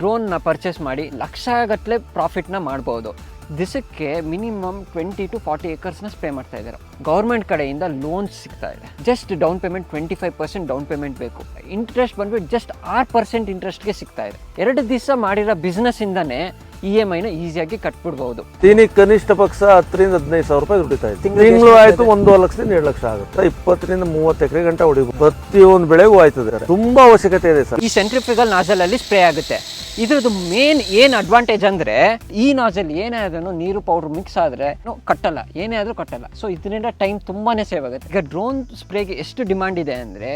ಡ್ರೋನ್ನ ಪರ್ಚೇಸ್ ಮಾಡಿ ಲಕ್ಷಗಟ್ಟಲೆ ಪ್ರಾಫಿಟ್ನ ಮಾಡ್ಬೋದು. ದಿಸಕ್ಕೆ ಮಿನಿಮಮ್ 20 to 40 ಏಕರ್ಸ್ನ ಸ್ಪ್ರೇ ಮಾಡ್ತಾ ಇದ್ದಾರೆ. ಗೌರ್ಮೆಂಟ್ ಕಡೆಯಿಂದ ಲೋನ್ಸ್ ಸಿಗ್ತಾ ಇದೆ. Just down payment 25% down payment ಬೇಕು. ಇಂಟ್ರೆಸ್ಟ್ ಬಂದ್ಬಿಟ್ಟು ಜಸ್ಟ್ 6% ಇಂಟ್ರೆಸ್ಟ್ಗೆ ಸಿಗ್ತಾ ಇದೆ. 2 ದಿವಸ ಮಾಡಿರೋ ಬಿಸ್ನೆಸ್ಸಿಂದನೇ EMI ನ ಈಸಿಯಾಗಿ ಕಟ್ಬಿಡ್ಬೋದು. ದಿನಕ್ಕೆ ಕನಿಷ್ಠ ಪಕ್ಷ 10,000 ರಿಂದ 15,000 ರೂಪಾಯಿ ದುಡಿತಾ ಇದೆ. ತಿಂಗಳು ಆಯ್ತು 1 ಲಕ್ಷದಿಂದ 2 ಲಕ್ಷ ಆಗುತ್ತೆ. 20 ರಿಂದ 30 ಎಕರೆ ಗಂಟೆ ಹೊಡಿಬೋದು. ಪ್ರತಿಯೊಂದು ಬೆಳೆಗೂ ಆಯ್ತದೆ. ತುಂಬಾ ಅವಶ್ಯಕತೆ ಇದೆ ಸರ್. ಈ ಸೆಂಟ್ರಿಫ್ಯೂಗಲ್ ನಾಜಲ್ ಅಲ್ಲಿ ಸ್ಪ್ರೇ ಆಗುತ್ತೆ. ಇದ್ರದ್ದು ಮೇನ್ ಏನು ಅಡ್ವಾಂಟೇಜ್ ಅಂದರೆ ಈ ನಾಜಲ್ ಏನೇ ಆದ್ರೂ ನೀರು ಪೌಡ್ರ್ ಮಿಕ್ಸ್ ಆದರೆ ಕಟ್ಟಲ್ಲ, ಏನೇ ಆದರೂ ಕಟ್ಟಲ್ಲ. ಸೊ ಇದರಿಂದ ಟೈಮ್ ತುಂಬಾ ಸೇವ್ ಆಗುತ್ತೆ. ಈಗ ಡ್ರೋನ್ ಸ್ಪ್ರೇಗೆ ಎಷ್ಟು ಡಿಮಾಂಡ್ ಇದೆ ಅಂದರೆ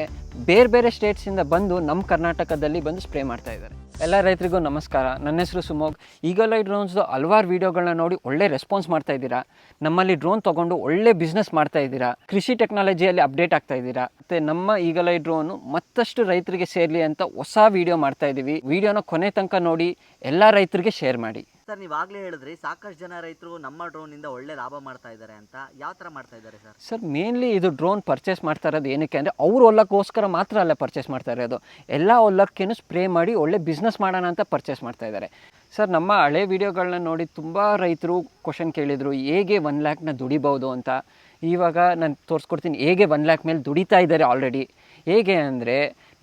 ಬೇರೆ ಬೇರೆ ಸ್ಟೇಟ್ಸಿಂದ ಬಂದು ನಮ್ಮ ಕರ್ನಾಟಕದಲ್ಲಿ ಬಂದು ಸ್ಪ್ರೇ ಮಾಡ್ತಾ ಇದ್ದಾರೆ. ಎಲ್ಲ ರೈತರಿಗೂ ನಮಸ್ಕಾರ. ನನ್ನ ಹೆಸರು ಸುಮೋಗ್. ಈಗಲೈ ಡ್ರೋನ್ಸ್ದು ಹಲವಾರು ವೀಡಿಯೋಗಳನ್ನ ನೋಡಿ ಒಳ್ಳೆ ರೆಸ್ಪಾನ್ಸ್ ಮಾಡ್ತಾ ಇದ್ದೀರಾ. ನಮ್ಮಲ್ಲಿ ಡ್ರೋನ್ ತೊಗೊಂಡು ಒಳ್ಳೆ ಬಿಸ್ನೆಸ್ ಮಾಡ್ತಾ ಇದ್ದೀರಾ. ಕೃಷಿ ಟೆಕ್ನಾಲಜಿಯಲ್ಲಿ ಅಪ್ಡೇಟ್ ಆಗ್ತಾ ಇದ್ದೀರಾ. ಮತ್ತು ನಮ್ಮ ಈಗಲೈ ಡ್ರೋನು ಮತ್ತಷ್ಟು ರೈತರಿಗೆ ಸೇರಲಿ ಅಂತ ಹೊಸ ವೀಡಿಯೋ ಮಾಡ್ತಾ ಇದ್ದೀವಿ. ವೀಡಿಯೋನ ಕೊನೆ ತನಕ ನೋಡಿ ಎಲ್ಲ ರೈತರಿಗೆ ಶೇರ್ ಮಾಡಿ. ಸರ್, ನೀವಾಗಲೇ ಹೇಳಿದ್ರಿ ಸಾಕಷ್ಟು ಜನ ರೈತರು ನಮ್ಮ ಡ್ರೋನಿಂದ ಒಳ್ಳೆ ಲಾಭ ಮಾಡ್ತಾ ಇದ್ದಾರೆ ಅಂತ. ಯಾವ ಥರ ಮಾಡ್ತಾ ಇದ್ದಾರೆ ಸರ್? ಸರ್, ಮೇನ್ಲಿ ಇದು ಡ್ರೋನ್ ಪರ್ಚೇಸ್ ಮಾಡ್ತಾ ಇರೋದು ಏನಕ್ಕೆ ಅಂದರೆ ಅವ್ರ ಹೊಲಕ್ಕೋಸ್ಕರ ಮಾತ್ರ ಅಲ್ಲ ಪರ್ಚೇಸ್ ಮಾಡ್ತಾ ಇರೋದು, ಎಲ್ಲ ಹೊಲಕ್ಕೇನು ಸ್ಪ್ರೇ ಮಾಡಿ ಒಳ್ಳೆ ಬಿಸ್ನೆಸ್ ಮಾಡೋಣ ಅಂತ ಪರ್ಚೇಸ್ ಮಾಡ್ತಾ ಇದ್ದಾರೆ. ಸರ್, ನಮ್ಮ ಹಳೆ ವೀಡಿಯೋಗಳನ್ನ ನೋಡಿ ತುಂಬ ರೈತರು ಕ್ವಶನ್ ಕೇಳಿದರು, ಹೇಗೆ 1 ಲ್ಯಾಕ್ನ ದುಡಿಬೋದು ಅಂತ. ಇವಾಗ ನಾನು ತೋರಿಸ್ಕೊಡ್ತೀನಿ ಹೇಗೆ 1 ಲ್ಯಾಕ್ ಮೇಲೆ ದುಡಿತಾ ಇದ್ದಾರೆ ಆಲ್ರೆಡಿ. ಹೇಗೆ ಅಂದರೆ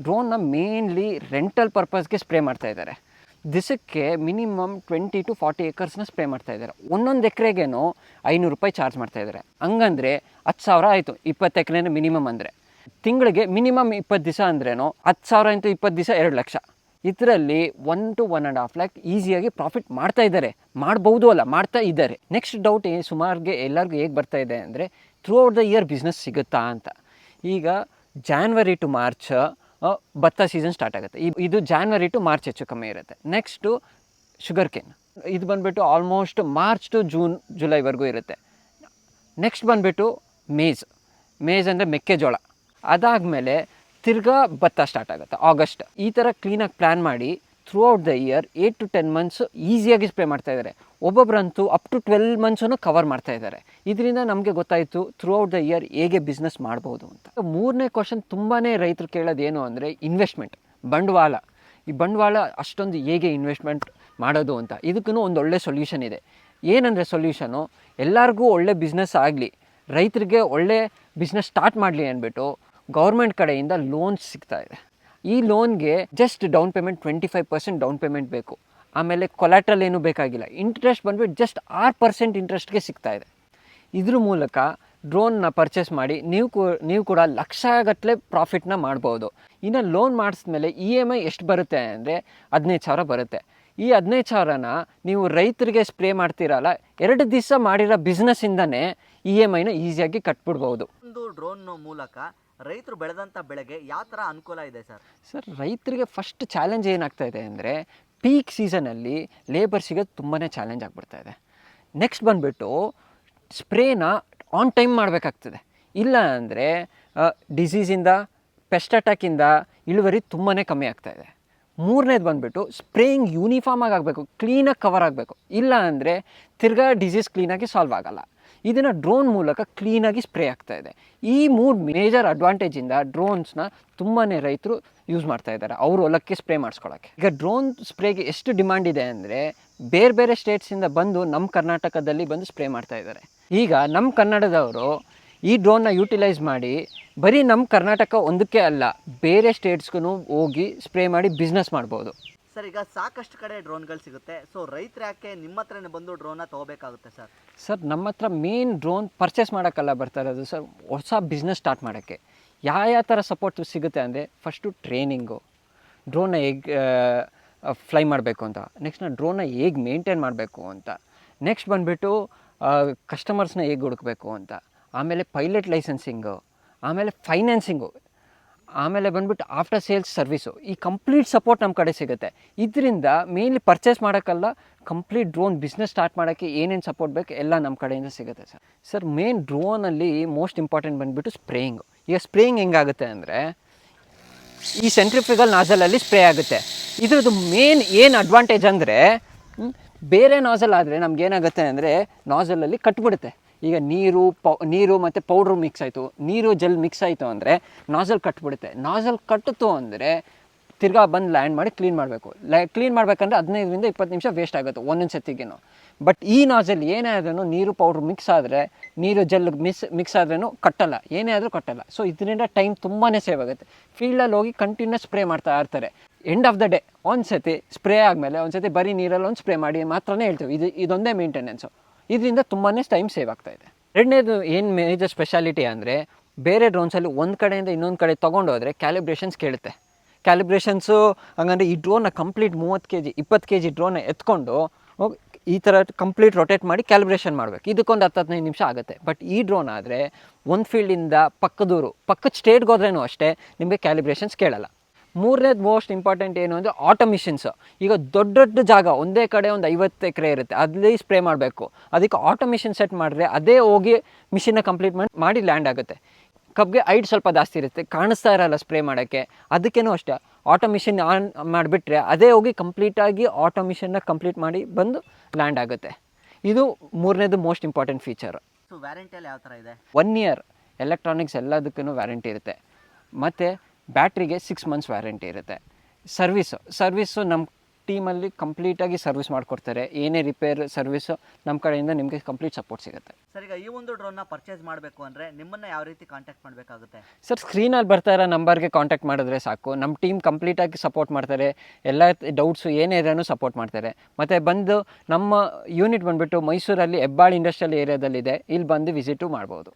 ಡ್ರೋನ್ನ ಮೇನ್ಲಿ ರೆಂಟಲ್ ಪರ್ಪಸ್ಗೆ ಸ್ಪ್ರೇ ಮಾಡ್ತಾ ಇದ್ದಾರೆ. ದಿಸಕ್ಕೆ ಮಿನಿಮಮ್ 20 to 40 ಏಕರ್ಸ್ನ ಸ್ಪ್ರೇ ಮಾಡ್ತಾ ಇದ್ದಾರೆ. ಒಂದೊಂದು ಎಕರೆಗೇನೋ 500 ರೂಪಾಯಿ ಚಾರ್ಜ್ ಮಾಡ್ತಾ ಇದ್ದಾರೆ. ಹಂಗಂದರೆ 10,000 ಆಯಿತು. 20 ಎಕರೆನೇ ಮಿನಿಮಮ್ ಅಂದರೆ ತಿಂಗಳಿಗೆ ಮಿನಿಮಮ್ 20 ದಿವಸ ಅಂದ್ರೇನು 10,000 ಇಂಟು 20 ದಿವಸ 2 ಲಕ್ಷ. ಇದರಲ್ಲಿ 1 to 1.5 ಲ್ಯಾಕ್ ಈಸಿಯಾಗಿ ಪ್ರಾಫಿಟ್ ಮಾಡ್ತಾ ಇದ್ದಾರೆ. ಮಾಡ್ಬೋದು ಅಲ್ಲ, ಮಾಡ್ತಾ ಇದ್ದಾರೆ. ನೆಕ್ಸ್ಟ್ ಡೌಟ್ ಸುಮಾರಿಗೆ ಎಲ್ಲರಿಗೂ ಹೇಗೆ ಬರ್ತಾ ಇದೆ ಅಂದರೆ through out the year business ಸಿಗುತ್ತಾ ಅಂತ. ಈಗ ಜಾನ್ವರಿ ಟು ಮಾರ್ಚ್ ಭತ್ತ ಸೀಸನ್ ಸ್ಟಾರ್ಟ್ ಆಗುತ್ತೆ. ಇದು ಜಾನ್ವರಿ ಟು ಮಾರ್ಚ್ ಹೆಚ್ಚು ಕಮ್ಮಿ ಇರುತ್ತೆ. ನೆಕ್ಸ್ಟು ಶುಗರ್ ಕೇನ್, ಇದು ಬಂದುಬಿಟ್ಟು ಆಲ್ಮೋಸ್ಟ್ ಮಾರ್ಚ್ ಟು ಜುಲೈವರೆಗೂ ಇರುತ್ತೆ. ನೆಕ್ಸ್ಟ್ ಬಂದುಬಿಟ್ಟು ಮೇಜ್ ಅಂದರೆ ಮೆಕ್ಕೆಜೋಳ. ಅದಾದಮೇಲೆ ತಿರ್ಗಾ ಭತ್ತ ಸ್ಟಾರ್ಟ್ ಆಗುತ್ತೆ ಆಗಸ್ಟ್. ಈ ಥರ ಕ್ಲೀನಾಗಿ ಪ್ಲ್ಯಾನ್ ಮಾಡಿ through out the year 8 to 10 months ಈಸಿಯಾಗಿ ಸ್ಪ್ರೇ ಮಾಡ್ತಾ ಇದ್ದಾರೆ. ಒಬ್ಬೊಬ್ಬರಂತೂ ಅಪ್ ಟು 12 ಮಂತ್ಸನ್ನು ಕವರ್ ಮಾಡ್ತಾ ಇದ್ದಾರೆ. ಇದರಿಂದ ನಮಗೆ ಗೊತ್ತಾಯಿತು ಥ್ರೂ ಔಟ್ ದ ಇಯರ್ ಹೇಗೆ ಬಿಸ್ನೆಸ್ ಮಾಡ್ಬೋದು ಅಂತ. 3ನೇ ಕ್ವಶನ್ ತುಂಬಾ ರೈತರು ಕೇಳೋದೇನು ಅಂದರೆ ಇನ್ವೆಸ್ಟ್ಮೆಂಟ್, ಬಂಡವಾಳ. ಈ ಬಂಡವಾಳ ಅಷ್ಟೊಂದು ಹೇಗೆ ಇನ್ವೆಸ್ಟ್ಮೆಂಟ್ ಮಾಡೋದು ಅಂತ. ಇದಕ್ಕೂ ಒಂದು ಒಳ್ಳೆ ಸೊಲ್ಯೂಷನ್ ಇದೆ. ಏನಂದರೆ ಸೊಲ್ಯೂಷನು ಎಲ್ಲರಿಗೂ ಒಳ್ಳೆ ಬಿಸ್ನೆಸ್ ಆಗಲಿ, ರೈತರಿಗೆ ಒಳ್ಳೆ ಬಿಸ್ನೆಸ್ ಸ್ಟಾರ್ಟ್ ಮಾಡಲಿ ಅಂದ್ಬಿಟ್ಟು ಗೌರ್ಮೆಂಟ್ ಕಡೆಯಿಂದ ಲೋನ್ಸ್ ಸಿಗ್ತಾ ಇದೆ. ಈ ಲೋನ್ಗೆ just down payment 25% down payment ಬೇಕು. ಆಮೇಲೆ ಕೊಲ್ಯಾಟ್ರಲ್ ಏನೂ ಬೇಕಾಗಿಲ್ಲ. ಇಂಟ್ರೆಸ್ಟ್ ಬಂದುಬಿಟ್ಟು ಜಸ್ಟ್ 6% ಇಂಟ್ರೆಸ್ಟ್ಗೆ ಸಿಗ್ತಾ ಇದೆ. ಇದ್ರ ಮೂಲಕ ಡ್ರೋನ್ನ ಪರ್ಚೇಸ್ ಮಾಡಿ ನೀವು ಕೂಡ ಲಕ್ಷಗಟ್ಟಲೆ ಪ್ರಾಫಿಟ್ನ ಮಾಡ್ಬೋದು. ಇನ್ನು ಲೋನ್ ಮಾಡಿಸ್ಮೇಲೆ EMI ಎಷ್ಟು ಬರುತ್ತೆ ಅಂದರೆ 15,000 ಬರುತ್ತೆ. ಈ 15,000ನ ನೀವು ರೈತರಿಗೆ ಸ್ಪ್ರೇ ಮಾಡ್ತೀರಲ್ಲ, 2 ದಿವಸ ಮಾಡಿರೋ ಬಿಸ್ನೆಸ್ಸಿಂದನೇ EMI ನ ಈಸಿಯಾಗಿ ಕಟ್ಬಿಡ್ಬೋದು. ಒಂದು ಡ್ರೋನ್ ಮೂಲಕ ರೈತರು ಬೆಳೆದಂಥ ಬೆಳೆಗೆ ಯಾವ ಥರ ಅನುಕೂಲ ಇದೆ ಸರ್? ಸರ್, ರೈತರಿಗೆ ಫಸ್ಟ್ ಚಾಲೆಂಜ್ ಏನಾಗ್ತಾ ಇದೆ ಅಂದರೆ ಪೀಕ್ ಸೀಸನಲ್ಲಿ ಲೇಬರ್ ಸಿಗೋದು ತುಂಬಾ ಚಾಲೆಂಜ್ ಆಗಿಬಿಡ್ತಾ ಇದೆ. ನೆಕ್ಸ್ಟ್ ಬಂದುಬಿಟ್ಟು ಸ್ಪ್ರೇನ ಆನ್ ಟೈಮ್ ಮಾಡಬೇಕಾಗ್ತದೆ. ಇಲ್ಲ ಅಂದರೆ ಡಿಸೀಸಿಂದ, ಪೆಸ್ಟ್ ಅಟ್ಯಾಕಿಂದ ಇಳುವರಿ ತುಂಬಾ ಕಮ್ಮಿ ಆಗ್ತಾಯಿದೆ. 3ನೇದು ಬಂದುಬಿಟ್ಟು ಸ್ಪ್ರೇಯಿಂಗ್ ಯೂನಿಫಾರ್ಮಾಗಿ ಆಗಬೇಕು, ಕ್ಲೀನಾಗಿ ಕವರ್ ಆಗಬೇಕು. ಇಲ್ಲ ಅಂದರೆ ತಿರ್ಗಾ ಡಿಸೀಸ್ ಕ್ಲೀನಾಗಿ ಸಾಲ್ವ್ ಆಗೋಲ್ಲ. ಇದನ್ನು ಡ್ರೋನ್ ಮೂಲಕ ಕ್ಲೀನಾಗಿ ಸ್ಪ್ರೇ ಆಗ್ತಾಯಿದೆ. ಈ 3 ಮೇಜರ್ ಅಡ್ವಾಂಟೇಜಿಂದ ಡ್ರೋನ್ಸ್ನ ತುಂಬಾ ರೈತರು ಯೂಸ್ ಮಾಡ್ತಾ ಇದ್ದಾರೆ ಅವ್ರ ಹೊಲಕ್ಕೆ ಸ್ಪ್ರೇ ಮಾಡಿಸ್ಕೊಳ್ಳೋಕ್ಕೆ. ಈಗ ಡ್ರೋನ್ ಸ್ಪ್ರೇಗೆ ಎಷ್ಟು ಡಿಮಾಂಡ್ ಇದೆ ಅಂದರೆ ಬೇರೆ ಬೇರೆ ಸ್ಟೇಟ್ಸಿಂದ ಬಂದು ನಮ್ಮ ಕರ್ನಾಟಕದಲ್ಲಿ ಬಂದು ಸ್ಪ್ರೇ ಮಾಡ್ತಾ ಇದ್ದಾರೆ. ಈಗ ನಮ್ಮ ಕನ್ನಡದವರು ಈ ಡ್ರೋನ್ನ ಯೂಟಿಲೈಸ್ ಮಾಡಿ ಬರೀ ನಮ್ಮ ಕರ್ನಾಟಕ ಒಂದಕ್ಕೆ ಅಲ್ಲ, ಬೇರೆ ಸ್ಟೇಟ್ಸ್ಗೂ ಹೋಗಿ ಸ್ಪ್ರೇ ಮಾಡಿ ಬಿಸ್ನೆಸ್ ಮಾಡ್ಬೋದು. ಸರ್, ಈಗ ಸಾಕಷ್ಟು ಕಡೆ ಡ್ರೋನ್ಗಳು ಸಿಗುತ್ತೆ. ಸೊ ರೈತರು ಯಾಕೆ ನಿಮ್ಮ ಹತ್ರನೇ ಬಂದು ಡ್ರೋನ್ನ ತೊಗೋಬೇಕಾಗುತ್ತೆ ಸರ್? ಸರ್, ನಮ್ಮ ಹತ್ರ ಮೇನ್ ಡ್ರೋನ್ ಪರ್ಚೇಸ್ ಮಾಡೋಕ್ಕಲ್ಲ ಬರ್ತಾ ಇರೋದು ಸರ್, ಹೊಸ ಬಿಸ್ನೆಸ್ ಸ್ಟಾರ್ಟ್ ಮಾಡೋಕ್ಕೆ. ಯಾವ ಥರ ಸಪೋರ್ಟ್ ಸಿಗುತ್ತೆ ಅಂದರೆ ಫಸ್ಟು ಟ್ರೈನಿಂಗು, ಡ್ರೋನ್ನ ಹೇಗೆ ಫ್ಲೈ ಮಾಡಬೇಕು ಅಂತ. ನೆಕ್ಸ್ಟ್ ಡ್ರೋನ್ನ ಹೇಗೆ ಮೇಂಟೈನ್ ಮಾಡಬೇಕು ಅಂತ. ನೆಕ್ಸ್ಟ್ ಬಂದುಬಿಟ್ಟು ಕಸ್ಟಮರ್ಸ್ನ ಹೇಗೆ ಹುಡುಕಬೇಕು ಅಂತ. ಆಮೇಲೆ ಪೈಲಟ್ ಲೈಸೆನ್ಸಿಂಗು, ಆಮೇಲೆ ಫೈನಾನ್ಸಿಂಗು, ಆಮೇಲೆ ಬಂದುಬಿಟ್ಟು ಆಫ್ಟರ್ ಸೇಲ್ಸ್ ಸರ್ವಿಸು. ಈ ಕಂಪ್ಲೀಟ್ ಸಪೋರ್ಟ್ ನಮ್ಮ ಕಡೆ ಸಿಗುತ್ತೆ. ಇದರಿಂದ ಮೇನ್ಲಿ ಪರ್ಚೇಸ್ ಮಾಡೋಕ್ಕಲ್ಲ, ಕಂಪ್ಲೀಟ್ ಡ್ರೋನ್ ಬಿಸ್ನೆಸ್ ಸ್ಟಾರ್ಟ್ ಮಾಡೋಕ್ಕೆ ಏನೇನು ಸಪೋರ್ಟ್ ಬೇಕು ಎಲ್ಲ ನಮ್ಮ ಕಡೆಯಿಂದ ಸಿಗುತ್ತೆ ಸರ್. ಸರ್, ಮೇನ್ ಡ್ರೋನಲ್ಲಿ ಮೋಸ್ಟ್ ಇಂಪಾರ್ಟೆಂಟ್ ಬಂದುಬಿಟ್ಟು ಸ್ಪ್ರೇಯಿಂಗು. ಈಗ ಸ್ಪ್ರೇಯಿಂಗ್ ಹೆಂಗಾಗುತ್ತೆ ಅಂದರೆ ಈ ಸೆಂಟ್ರಿಫ್ಯೂಗಲ್ ನಾಜಲಲ್ಲಿ ಸ್ಪ್ರೇ ಆಗುತ್ತೆ. ಇದ್ರದ್ದು ಮೇನ್ ಏನು ಅಡ್ವಾಂಟೇಜ್ ಅಂದರೆ ಬೇರೆ ನಾಜಲ್ ಆದರೆ ನಮಗೇನಾಗುತ್ತೆ ಅಂದರೆ ನಾಜಲಲ್ಲಿ ಕಟ್ಬಿಡುತ್ತೆ. ಈಗ ನೀರು ಮತ್ತು ಪೌಡ್ರು ಮಿಕ್ಸ್ ಆಯಿತು, ನೀರು ಜೆಲ್ ಮಿಕ್ಸ್ ಆಯಿತು ಅಂದರೆ ನಾಜಲ್ ಕಟ್ಬಿಡುತ್ತೆ. ನಾಜಲ್ ಕಟ್ಟಿತು ಅಂದರೆ ತಿರ್ಗಾ ಬಂದು ಲ್ಯಾಂಡ್ ಮಾಡಿ ಕ್ಲೀನ್ ಮಾಡಬೇಕು. ಕ್ಲೀನ್ ಮಾಡಬೇಕಂದ್ರೆ 15ರಿಂದ 20 ನಿಮಿಷ ವೇಸ್ಟ್ ಆಗುತ್ತೆ ಒಂದೊಂದು ಸತಿಗೇನು. ಬಟ್ ಈ ನಾಜಲ್ ಏನೇ ಆದ್ರೂ ನೀರು ಪೌಡ್ರ್ ಮಿಕ್ಸ್ ಆದರೆ, ನೀರು ಜೆಲ್ ಮಿಕ್ಸ್ ಆದ್ರೂ ಕಟ್ಟಲ್ಲ, ಏನೇ ಆದರೂ ಕಟ್ಟಲ್ಲ. ಸೊ ಇದರಿಂದ ಟೈಮ್ ತುಂಬಾ ಸೇವ್ ಆಗುತ್ತೆ. ಫೀಲ್ಡಲ್ಲಿ ಹೋಗಿ ಕಂಟಿನ್ಯೂಸ್ ಸ್ಪ್ರೇ ಮಾಡ್ತಾ ಇರ್ತಾರೆ. ಎಂಡ್ ಆಫ್ ದ ಡೇ ಒಂದು ಸತಿ ಸ್ಪ್ರೇ ಆದಮೇಲೆ ಒಂದು ಸತಿ ಬರೀ ನೀರಲ್ಲಿ ಒಂದು ಸ್ಪ್ರೇ ಮಾಡಿ ಮಾತ್ರನೇ ಹೇಳ್ತೀವಿ. ಇದೊಂದೇ ಮೇಂಟೆನೆನ್ಸು. ಇದರಿಂದ ತುಂಬಾ ಟೈಮ್ ಸೇವ್ ಆಗ್ತಾಯಿದೆ. ಎರಡನೇದು ಏನು ಮೇಜರ್ ಸ್ಪೆಷಾಲಿಟಿ ಅಂದರೆ, ಬೇರೆ ಡ್ರೋನ್ಸಲ್ಲಿ ಒಂದು ಕಡೆಯಿಂದ ಇನ್ನೊಂದು ಕಡೆ ತೊಗೊಂಡೋದ್ರೆ ಕ್ಯಾಲಿಬ್ರೇಷನ್ಸ್ ಕೇಳುತ್ತೆ. ಕ್ಯಾಲಿಬ್ರೇಷನ್ಸು ಹಂಗಂದ್ರೆ ಈ ಡ್ರೋನ್ನ ಕಂಪ್ಲೀಟ್ 30 kg 20 kg ಡ್ರೋನ್ನ ಎತ್ಕೊಂಡು ಹೋಗಿ ಈ ಥರ ಕಂಪ್ಲೀಟ್ ರೊಟೇಟ್ ಮಾಡಿ ಕ್ಯಾಲಿಬ್ರೇಷನ್ ಮಾಡಬೇಕು. ಇದಕ್ಕೊಂದು 10-15 ನಿಮಿಷ ಆಗುತ್ತೆ. ಬಟ್ ಈ ಡ್ರೋನ್ ಆದರೆ ಒಂದು ಫೀಲ್ಡಿಂದ ಪಕ್ಕದ ಸ್ಟೇಟ್ಗೆ ಹೋದ್ರೂ ಅಷ್ಟೇ ನಿಮಗೆ ಕ್ಯಾಲಿಬ್ರೇಷನ್ಸ್ ಕೇಳಲ್ಲ. ಮೂರನೇದು ಮೋಸ್ಟ್ ಇಂಪಾರ್ಟೆಂಟ್ ಏನು ಅಂದರೆ ಆಟೋಮಿಷನ್ಸು. ಈಗ ದೊಡ್ಡ ದೊಡ್ಡ ಜಾಗ ಒಂದೇ ಕಡೆ ಒಂದು 50 ಎಕರೆ ಇರುತ್ತೆ, ಅಲ್ಲಿ ಸ್ಪ್ರೇ ಮಾಡಬೇಕು. ಅದಕ್ಕೆ ಆಟೋಮಿಷನ್ ಸೆಟ್ ಮಾಡಿದ್ರೆ ಅದೇ ಹೋಗಿ ಮಿಷಿನ್ನ ಕಂಪ್ಲೀಟ್ ಮಾಡಿ ಲ್ಯಾಂಡ್ ಆಗುತ್ತೆ. ಕಬ್ಗೆ ಹೈಟ್ ಸ್ವಲ್ಪ ಜಾಸ್ತಿ ಇರುತ್ತೆ, ಕಾಣಿಸ್ತಾ ಇರಲ್ಲ ಸ್ಪ್ರೇ ಮಾಡೋಕ್ಕೆ. ಅದಕ್ಕೇನೂ ಅಷ್ಟೇ ಆಟೋಮಿಷನ್ ಆನ್ ಮಾಡಿಬಿಟ್ರೆ ಅದೇ ಹೋಗಿ ಕಂಪ್ಲೀಟಾಗಿ ಆಟೋಮಿಷನ್ನ ಕಂಪ್ಲೀಟ್ ಮಾಡಿ ಬಂದು ಲ್ಯಾಂಡ್ ಆಗುತ್ತೆ. ಇದು ಮೂರನೇದು ಮೋಸ್ಟ್ ಇಂಪಾರ್ಟೆಂಟ್ ಫೀಚರು. ಸೊ ವ್ಯಾರಂಟಿಯಲ್ಲಿ ಯಾವ ಥರ ಇದೆ? 1 year ಎಲೆಕ್ಟ್ರಾನಿಕ್ಸ್ ಎಲ್ಲದಕ್ಕೂ ವ್ಯಾರಂಟಿ ಇರುತ್ತೆ. ಮತ್ತು ಬ್ಯಾಟ್ರಿಗೆ 6 months ವ್ಯಾರಂಟಿ ಇರುತ್ತೆ. ಸರ್ವಿಸು ನಮ್ಮ ಟೀಮಲ್ಲಿ ಕಂಪ್ಲೀಟಾಗಿ ಸರ್ವಿಸ್ ಮಾಡಿಕೊಡ್ತಾರೆ. ಏನೇ ರಿಪೇರ್ ಸರ್ವಿಸು ನಮ್ಮ ಕಡೆಯಿಂದ ನಿಮಗೆ ಕಂಪ್ಲೀಟ್ ಸಪೋರ್ಟ್ ಸಿಗುತ್ತೆ. ಸರ್, ಈಗ ಈ ಒಂದು ಡ್ರೋನ್ನ ಪರ್ಚೇಸ್ ಮಾಡಬೇಕು ಅಂದರೆ ನಿಮ್ಮನ್ನು ಯಾವ ರೀತಿ ಕಾಂಟ್ಯಾಕ್ಟ್ ಮಾಡಬೇಕಾಗುತ್ತೆ? ಸರ್, ಸ್ಕ್ರೀನಲ್ಲಿ ಬರ್ತಾ ಇರೋ ನಂಬರ್ಗೆ ಕಾಂಟ್ಯಾಕ್ಟ್ ಮಾಡಿದ್ರೆ ಸಾಕು. ನಮ್ಮ ಟೀಮ್ ಕಂಪ್ಲೀಟಾಗಿ ಸಪೋರ್ಟ್ ಮಾಡ್ತಾರೆ. ಎಲ್ಲ ಡೌಟ್ಸು ಏನೇ ಇರೋನು ಸಪೋರ್ಟ್ ಮಾಡ್ತಾರೆ. ಮತ್ತು ಬಂದು ನಮ್ಮ ಯೂನಿಟ್ ಬಂದುಬಿಟ್ಟು ಮೈಸೂರಲ್ಲಿ ಹೆಬ್ಬಾಳು ಇಂಡಸ್ಟ್ರಿಯಲ್ ಏರಿಯಾದಲ್ಲಿದೆ. ಇಲ್ಲಿ ಬಂದು ವಿಸಿಟು ಮಾಡ್ಬೋದು.